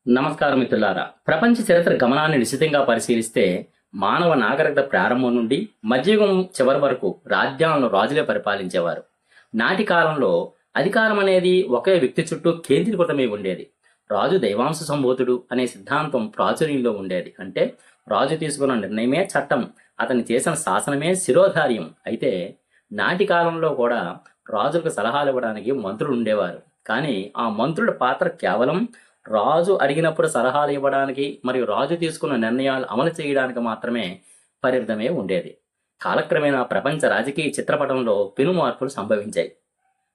నమస్కారం మిత్రులారా. ప్రపంచ చరిత్ర గమనాన్ని నిశితంగా పరిశీలిస్తే మానవ నాగరికత ప్రారంభం నుండి మధ్యయుగం చివరి వరకు రాజ్యాలను రాజులే పరిపాలించేవారు. నాటి కాలంలో అధికారం అనేది ఒకే వ్యక్తి చుట్టూ కేంద్రీకృతమై ఉండేది. రాజు దైవాంశ సంభూతుడు అనే సిద్ధాంతం ప్రాచుర్యంలో ఉండేది. అంటే రాజు తీసుకున్న నిర్ణయమే చట్టం, అతను చేసిన శాసనమే శిరోధార్యం. అయితే నాటి కాలంలో కూడా రాజులకు సలహాలు ఇవ్వడానికి మంత్రులు ఉండేవారు. కానీ ఆ మంత్రుల పాత్ర కేవలం రాజు అడిగినప్పుడు సలహాలు ఇవ్వడానికి మరియు రాజు తీసుకున్న నిర్ణయాలు అమలు చేయడానికి మాత్రమే పరిమితమే ఉండేది. కాలక్రమేణా ప్రపంచ రాజకీయ చిత్రపటంలో పెను మార్పులు సంభవించాయి.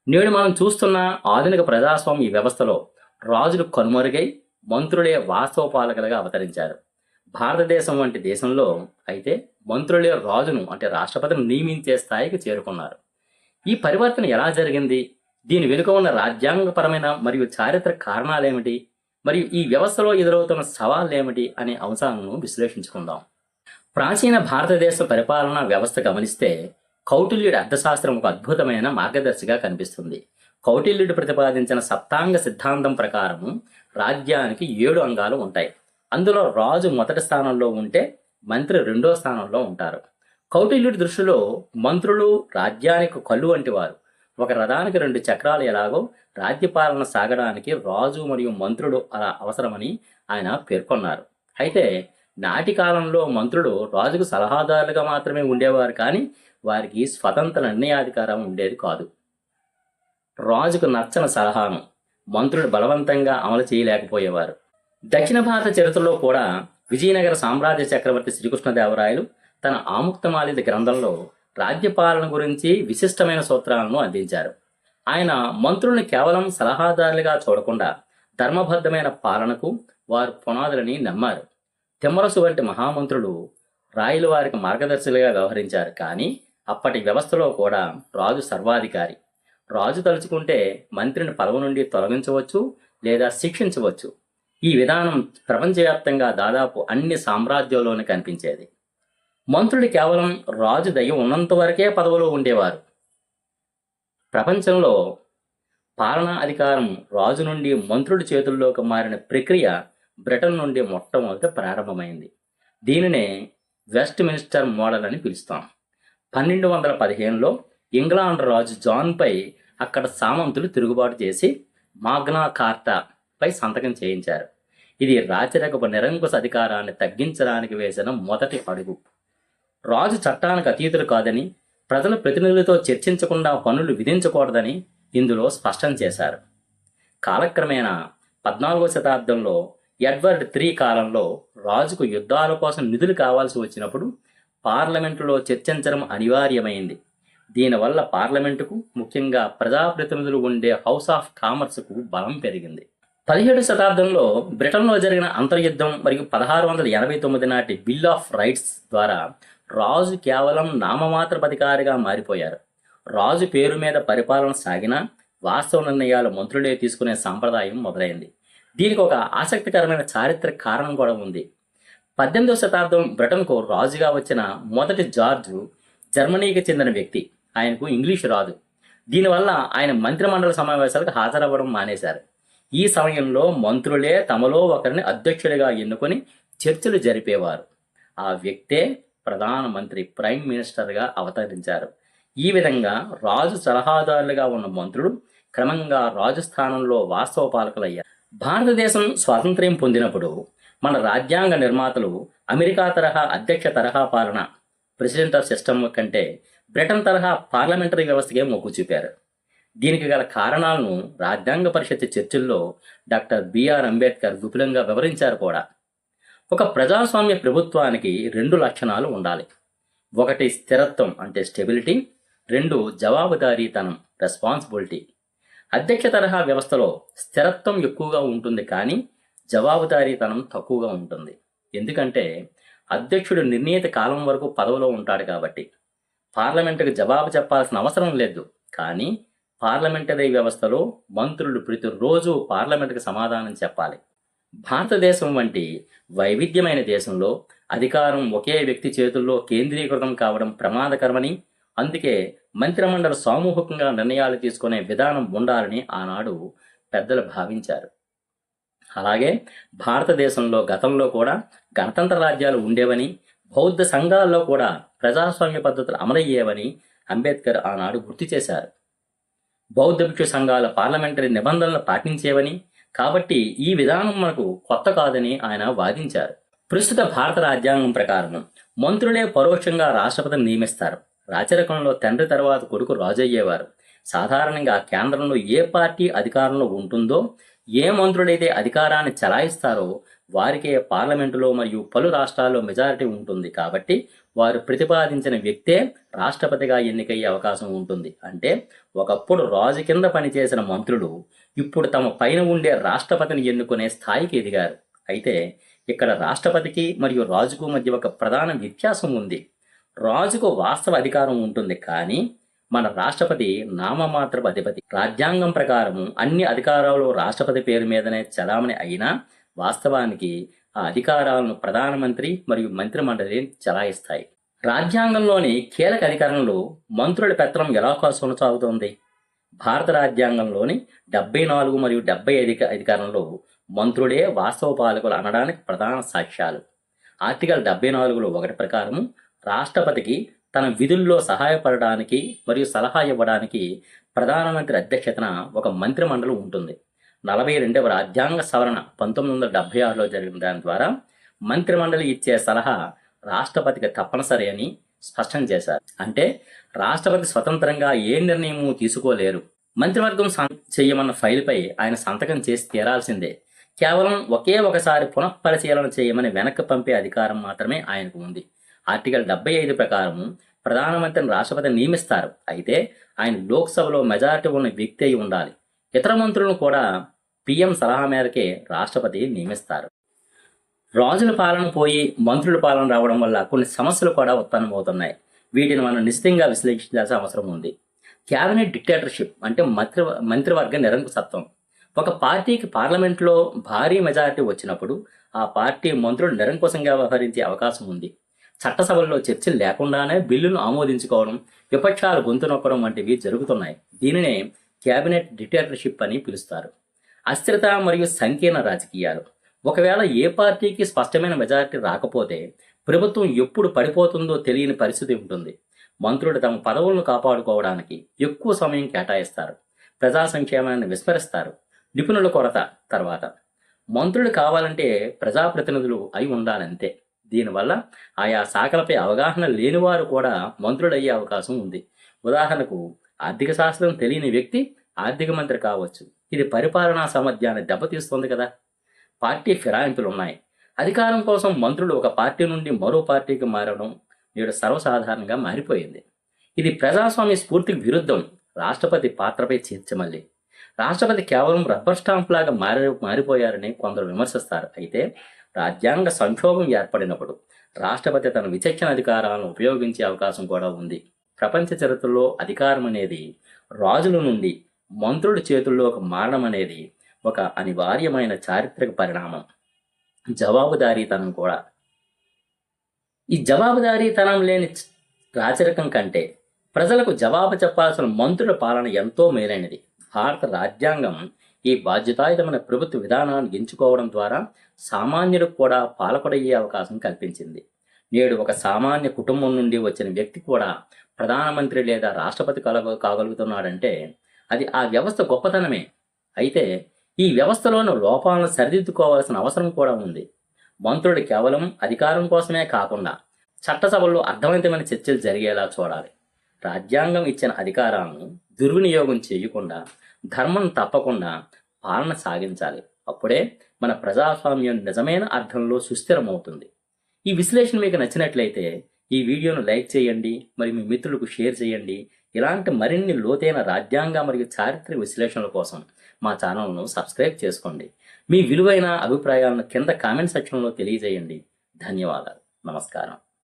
నేడు మనం చూస్తున్న ఆధునిక ప్రజాస్వామ్య వ్యవస్థలో రాజులు కనుమరుగై మంత్రులే వాస్తవ పాలకులుగా అవతరించారు. భారతదేశం వంటి దేశంలో అయితే మంత్రులే రాజును అంటే రాష్ట్రపతిని నియమించే స్థాయికి చేరుకున్నారు. ఈ పరివర్తన ఎలా జరిగింది? దీని వెనుక ఉన్న రాజ్యాంగపరమైన మరియు చారిత్రక కారణాలేమిటి? మరియు ఈ వ్యవస్థలో ఎదురవుతున్న సవాళ్ళు ఏమిటి అనే అంశాలను విశ్లేషించుకుందాం. ప్రాచీన భారతదేశ పరిపాలనా వ్యవస్థ గమనిస్తే కౌటిల్యుడి అర్థశాస్త్రం ఒక అద్భుతమైన మార్గదర్శిగా కనిపిస్తుంది. కౌటిల్యుడు ప్రతిపాదించిన సప్తాంగ సిద్ధాంతం ప్రకారం రాజ్యానికి 7 అంగాలు ఉంటాయి. అందులో రాజు మొదటి స్థానంలో ఉంటే మంత్రి రెండో స్థానంలో ఉంటారు. కౌటిల్యుడి దృష్టిలో మంత్రులు రాజ్యానికి కళ్ళు వంటి వారు. ఒక రథానికి 2 చక్రాలు ఎలాగో రాజ్యపాలన సాగడానికి రాజు మరియు మంత్రులు అలా అవసరమని ఆయన పేర్కొన్నారు. అయితే నాటి కాలంలో మంత్రులు రాజుకు సలహాదారులుగా మాత్రమే ఉండేవారు, కానీ వారికి స్వతంత్ర నిర్ణయాధికారం ఉండేది కాదు. రాజుకు నచ్చని సలహాను మంత్రులు బలవంతంగా అమలు చేయలేకపోయేవారు. దక్షిణ భారత చరిత్రలో కూడా విజయనగర సామ్రాజ్య చక్రవర్తి శ్రీకృష్ణదేవరాయలు తన ఆముక్తమాలిత గ్రంథంలో రాజ్యపాలన గురించి విశిష్టమైన సూత్రాలను అందించారు. ఆయన మంత్రుల్ని కేవలం సలహాదారులుగా చూడకుండా ధర్మబద్ధమైన పాలనకు వారు పునాదులని నమ్మారు. తిమ్మరసు వంటి మహామంత్రులు రాయల వారికి మార్గదర్శులుగా వ్యవహరించారు. కానీ అప్పటి వ్యవస్థలో కూడా రాజు సర్వాధికారి. రాజు తలుచుకుంటే మంత్రిని పదవి నుండి తొలగించవచ్చు లేదా శిక్షించవచ్చు. ఈ విధానం ప్రపంచవ్యాప్తంగా దాదాపు అన్ని సామ్రాజ్యాల్లోనే కనిపించేది. మంత్రులు కేవలం రాజు దయ ఉన్నంత వరకే పదవిలో ఉండేవారు. ప్రపంచంలో పాలనా అధికారం రాజు నుండి మంత్రుడి చేతుల్లోకి మారిన ప్రక్రియ బ్రిటన్ నుండి మొట్టమొదట ప్రారంభమైంది. దీనినే వెస్ట్ మినిస్టర్ మోడల్ అని పిలుస్తాం. 1215లో ఇంగ్లాండ్ రాజు జాన్పై అక్కడ సామంతులు తిరుగుబాటు చేసి మాగ్నా కార్టా పై సంతకం చేయించారు. ఇది రాచరికపు నిరంకుశ అధికారాన్ని తగ్గించడానికి వేసిన మొదటి అడుగు. రాజు చట్టానికి అతీతులు కాదని, ప్రజల ప్రతినిధులతో చర్చించకుండా పన్నులు విధించకూడదని ఇందులో స్పష్టం చేశారు. కాలక్రమేణా 14వ శతాబ్దంలో ఎడ్వర్డ్ III కాలంలో రాజుకు యుద్ధాల కోసం నిధులు కావాల్సి వచ్చినప్పుడు పార్లమెంటులో చర్చించడం అనివార్యమైంది. దీనివల్ల పార్లమెంటుకు, ముఖ్యంగా ప్రజాప్రతినిధులు ఉండే హౌస్ ఆఫ్ కామర్స్కు బలం పెరిగింది. 17వ శతాబ్దంలో బ్రిటన్లో జరిగిన అంతర్యుద్ధం మరియు 1689 నాటి బిల్ ఆఫ్ రైట్స్ ద్వారా రాజు కేవలం నామమాత్ర అధికారిగా మారిపోయారు. రాజు పేరు మీద పరిపాలన సాగినా వాస్తవ నిర్ణయాలు మంత్రులే తీసుకునే సంప్రదాయం మొదలైంది. దీనికి ఒక ఆసక్తికరమైన చారిత్రక కారణం కూడా ఉంది. 18వ శతాబ్దం బ్రిటన్కు రాజుగా వచ్చిన మొదటి జార్జ్ జర్మనీకి చెందిన వ్యక్తి. ఆయనకు ఇంగ్లీషు రాదు. దీనివల్ల ఆయన మంత్రిమండలి సమావేశాలకు హాజరవ్వడం మానేశారు. ఈ సమయంలో మంత్రులే తమలో ఒకరిని అధ్యక్షుడిగా ఎన్నుకొని చర్చలు జరిపేవారు. ఆ వ్యక్తే ప్రధానమంత్రి, ప్రైమ్ మినిస్టర్గా అవతరించారు. ఈ విధంగా రాజు సలహాదారులుగా ఉన్న మంత్రులు క్రమంగా రాజు స్థానంలో వాస్తవ పాలకులయ్యారు. భారతదేశం స్వాతంత్ర్యం పొందినప్పుడు మన రాజ్యాంగ నిర్మాతలు అమెరికా తరహా అధ్యక్ష తరహా పాలన, ప్రెసిడెంట్ ఆఫ్ సిస్టమ్ కంటే బ్రిటన్ తరహా పార్లమెంటరీ వ్యవస్థకే మొగ్గు చూపారు. దీనికి గల కారణాలను రాజ్యాంగ పరిషత్ చర్చల్లో డాక్టర్ బిఆర్ అంబేద్కర్ విపులంగా వివరించారు కూడా. ఒక ప్రజాస్వామ్య ప్రభుత్వానికి 2 లక్షణాలు ఉండాలి. 1 స్థిరత్వం అంటే స్టెబిలిటీ, 2 జవాబుదారీతనం రెస్పాన్సిబిలిటీ. అధ్యక్ష తరహా వ్యవస్థలో స్థిరత్వం ఎక్కువగా ఉంటుంది, కానీ జవాబుదారీతనం తక్కువగా ఉంటుంది. ఎందుకంటే అధ్యక్షుడు నిర్ణీత కాలం వరకు పదవిలో ఉంటాడు కాబట్టి. పార్లమెంటుకు జవాబు చెప్పాల్సిన అవసరం లేదు, కానీ పార్లమెంటరీ వ్యవస్థలో మంత్రులు ప్రతిరోజు పార్లమెంటుకు సమాధానం చెప్పాలి. భారతదేశం వంటి వైవిధ్యమైన దేశంలో అధికారం ఒకే వ్యక్తి చేతుల్లో కేంద్రీకృతం కావడం ప్రమాదకరమని, అందుకే మంత్రిమండలి సామూహికంగా నిర్ణయాలు తీసుకునే విధానం ఉండాలని ఆనాడు పెద్దలు భావించారు. అలాగే భారతదేశంలో గతంలో కూడా గణతంత్ర రాజ్యాలు ఉండేవని, బౌద్ధ సంఘాల్లో కూడా ప్రజాస్వామ్య పద్ధతులు అమలయ్యేవని అంబేద్కర్ ఆనాడు గుర్తు చేశారు. బౌద్ధ భిక్షు సంఘాల పార్లమెంటరీ నిబంధనలు పాటించేవని, కాబట్టి ఈ విధానం మనకు కొత్త కాదని ఆయన వాదించారు. ప్రస్తుత భారత రాజ్యాంగం ప్రకారం మంత్రులే పరోక్షంగా రాష్ట్రపతిని నియమిస్తారు. రాచరికంలో తండ్రి తర్వాత కొడుకు రాజు అయ్యేవారు. సాధారణంగా కేంద్రంలో ఏ పార్టీ అధికారంలో ఉంటుందో, ఏ మంత్రులైతే అధికారాన్ని చలాయిస్తారో వారికే పార్లమెంటులో మరియు పలు రాష్ట్రాల్లో మెజారిటీ ఉంటుంది. కాబట్టి వారు ప్రతిపాదించిన వ్యక్తే రాష్ట్రపతిగా ఎన్నికయ్యే అవకాశం ఉంటుంది. అంటే ఒకప్పుడు రాజు కింద పనిచేసిన మంత్రులు ఇప్పుడు తమ పైన ఉండే రాష్ట్రపతిని ఎన్నుకునే స్థాయికి ఎదిగారు. అయితే ఇక్కడ రాష్ట్రపతికి మరియు రాజుకు మధ్య ఒక ప్రధాన వ్యత్యాసం ఉంది. రాజుకు వాస్తవ అధికారం ఉంటుంది, కానీ మన రాష్ట్రపతి నామమాత్రపు అధిపతి. రాజ్యాంగం ప్రకారం అన్ని అధికారాలు రాష్ట్రపతి పేరు మీదనే చలామణి అయినా వాస్తవానికి ఆ అధికారాలను ప్రధానమంత్రి మరియు మంత్రిమండలి చలాయిస్తాయి. రాజ్యాంగంలోని కీలక అధికారంలో మంత్రుల పెత్తనం ఎలా కొనసాగుతోంది? భారత రాజ్యాంగంలోని 74 మరియు 75 అధికారంలో మంత్రులే వాస్తవ పాలకులు అనడానికి ప్రధాన సాక్ష్యాలు. ఆర్టికల్ 74లో 1 ప్రకారం రాష్ట్రపతికి తన విధుల్లో సహాయపడడానికి మరియు సలహా ఇవ్వడానికి ప్రధానమంత్రి అధ్యక్షతన ఒక మంత్రిమండలి ఉంటుంది. 42వ రాజ్యాంగ సవరణ 1976లో జరిగిన దాని ద్వారా మంత్రిమండలి ఇచ్చే సలహా రాష్ట్రపతికి తప్పనిసరి అని స్పష్టం చేశారు. అంటే రాష్ట్రపతి స్వతంత్రంగా ఏ నిర్ణయము తీసుకోలేరు. మంత్రివర్గం చేయమన్న ఫైల్పై ఆయన సంతకం చేసి తీరాల్సిందే. కేవలం ఒకే ఒకసారి పునఃపరిశీలన చేయమని వెనక్కి పంపే అధికారం మాత్రమే ఆయనకు ఉంది. ఆర్టికల్ 75 ప్రకారం ప్రధానమంత్రిని రాష్ట్రపతి నియమిస్తారు. అయితే ఆయన లోక్సభలో మెజారిటీ ఉన్న వ్యక్తి అయి ఉండాలి. ఇతర మంత్రులను కూడా పిఎం సలహా మేరకే రాష్ట్రపతి నియమిస్తారు. రాజుల పాలన పోయి మంత్రుల పాలన రావడం వల్ల కొన్ని సమస్యలు కూడా ఉత్పన్నమవుతున్నాయి. వీటిని మనం నిశ్చితంగా విశ్లేషించాల్సిన అవసరం ఉంది. క్యాబినెట్ డిక్టేటర్షిప్ అంటే మంత్రివర్గ నిరంకుశత్వం. ఒక పార్టీకి పార్లమెంట్లో భారీ మెజారిటీ వచ్చినప్పుడు ఆ పార్టీ మంత్రులు నిరంకుశంగా వ్యవహరించే అవకాశం ఉంది. చట్టసభల్లో చర్చలు లేకుండానే బిల్లును ఆమోదించుకోవడం, విపక్షాలు గొంతు నొక్కడం వంటివి జరుగుతున్నాయి. దీనినే క్యాబినెట్ డిక్టేటర్షిప్ అని పిలుస్తారు. అస్థిరత మరియు సంకీర్ణ రాజకీయాలు. ఒకవేళ ఏ పార్టీకి స్పష్టమైన మెజారిటీ రాకపోతే ప్రభుత్వం ఎప్పుడు పడిపోతుందో తెలియని పరిస్థితి ఉంటుంది. మంత్రులు తమ పదవులను కాపాడుకోవడానికి ఎక్కువ సమయం కేటాయిస్తారు. ప్రజా సంక్షేమాన్ని విస్మరిస్తారు. నిపుణుల కొరత. తర్వాత మంత్రులు కావాలంటే ప్రజాప్రతినిధులు అయి ఉండాలంతే. దీనివల్ల ఆయా శాఖలపై అవగాహన లేనివారు కూడా మంత్రులయ్యే అవకాశం ఉంది. ఉదాహరణకు ఆర్థిక శాస్త్రం తెలియని వ్యక్తి ఆర్థిక మంత్రి కావచ్చు. ఇది పరిపాలనా సామర్థ్యాన్ని దెబ్బతీస్తుంది కదా. పార్టీ ఫిరాయింపులు ఉన్నాయి. అధికారం కోసం మంత్రులు ఒక పార్టీ నుండి మరో పార్టీకి మారడం నేడు సర్వసాధారణంగా మారిపోయింది. ఇది ప్రజాస్వామ్య స్ఫూర్తికి విరుద్ధం. రాష్ట్రపతి పాత్రపై చర్చ. మళ్ళీ రాష్ట్రపతి కేవలం రబ్బర్ స్టాంప్ లాగా మారిపోయారని కొందరు విమర్శిస్తారు. అయితే రాజ్యాంగ సంక్షోభం ఏర్పడినప్పుడు రాష్ట్రపతి తన విచక్షణ అధికారాలను ఉపయోగించే అవకాశం కూడా ఉంది. ప్రపంచ చరిత్రలో అధికారం అనేది రాజుల నుండి మంత్రుల చేతుల్లోకి మారడం అనేది ఒక అనివార్యమైన చారిత్రక పరిణామం. జవాబుదారీతనం కూడా. ఈ జవాబుదారీతనం లేని రాచరికం కంటే ప్రజలకు జవాబు చెప్పాల్సిన మంత్రుల పాలన ఎంతో మేలైనది. భారత రాజ్యాంగం ఈ బాధ్యతాయుతమైన ప్రభుత్వ విధానాన్ని ఎంచుకోవడం ద్వారా సామాన్యులకు కూడా పాలకుడయ్యే అవకాశం కల్పించింది. నేడు ఒక సామాన్య కుటుంబం నుండి వచ్చిన వ్యక్తి కూడా ప్రధానమంత్రి లేదా రాష్ట్రపతి కాగలుగుతున్నాడంటే అది ఆ వ్యవస్థ గొప్పతనమే. అయితే ఈ వ్యవస్థలోని లోపాలను సరిదిద్దుకోవాల్సిన అవసరం కూడా ఉంది. మంత్రులు కేవలం అధికారం కోసమే కాకుండా చట్టసభల్లో అర్థవంతమైన చర్చలు జరిగేలా చూడాలి. రాజ్యాంగం ఇచ్చిన అధికారాలను దుర్వినియోగం చేయకుండా ధర్మం తప్పకుండా పాలన సాగించాలి. అప్పుడే మన ప్రజాస్వామ్యం నిజమైన అర్థంలో సుస్థిరమవుతుంది. ఈ విశ్లేషణ మీకు నచ్చినట్లయితే ఈ వీడియోను లైక్ చేయండి, మరియు మీ మిత్రులకు షేర్ చేయండి. ఇలాంటి మరిన్ని లోతైన రాజ్యాంగ మరియు చారిత్రక విశ్లేషణల కోసం మా ఛానల్ను సబ్స్క్రైబ్ చేసుకోండి. మీ విలువైన అభిప్రాయాలను కింద కామెంట్ సెక్షన్లో తెలియజేయండి. ధన్యవాదాలు. నమస్కారం.